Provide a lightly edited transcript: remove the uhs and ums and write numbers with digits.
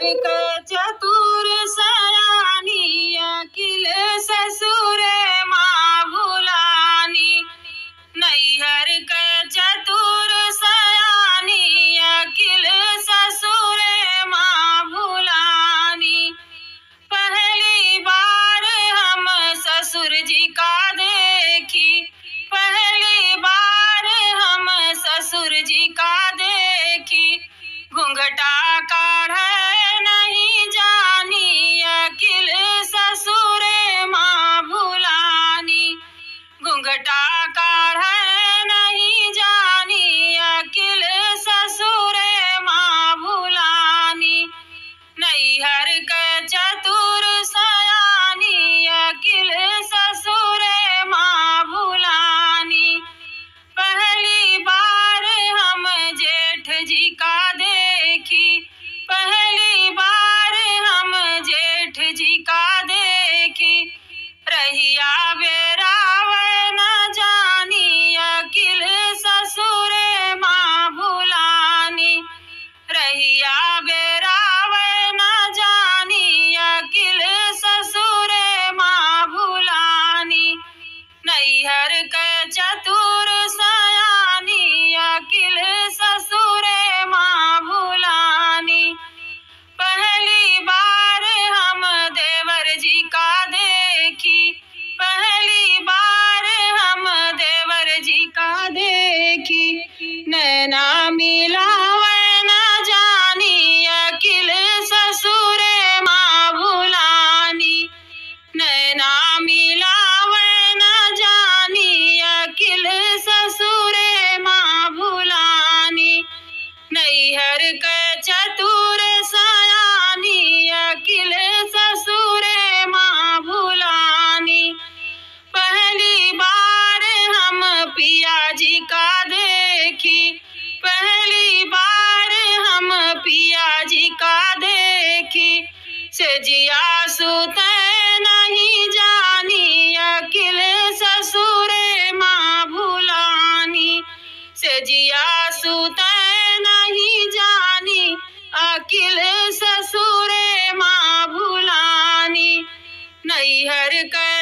एक चतुर सयानी अकिल ससुर माँ भुलानी। नैहर के चतुर सयानी अकिल ससुर माँ भुलानी। पहली बार हम ससुर जी का देखी, पहली बार हम ससुर जी का देखी। घूंघटा काढ़े नहीं जानी अकिल ससुर माँ भुलानी। घूंघटा काढ़े नहीं जानी अकिल ससुर माँ भुलानी। नैहर के चतुर सयानी अकिल ससुर माँ भुलानी। पहली बार हम जेठ जी का देखी, पहली बार हम जेठ जी का देखी। रहिया बेरावे न जानी अकिल ससुर माँ भुलानी। रहिया बेरावे न जानी अकिल ससुर माँ भुलानी। नैहर के चतुर सयानी अकिल ससुर माँ भुलानी। पहली बार हम देवर जी का देखी, पहली बार हम देवर जी का देखी। नैना मिलावे न जानी अकिल ससुर माँ भुलानी। नैना मिलावे न जानी अकिल ससुर माँ भुलानी। नैहर के चतुर सयानी अकिल ससुर माँ भुलानी। पहली बार हम पिया जी का देखी, पहली बार हम पिया जी का देखी। सेजिया सुते नहीं जानी अकिल ससुर माँ भुलानी। सेजिया सुते नहीं जानी अकिल ससुर माँ भुलानी। नैहर के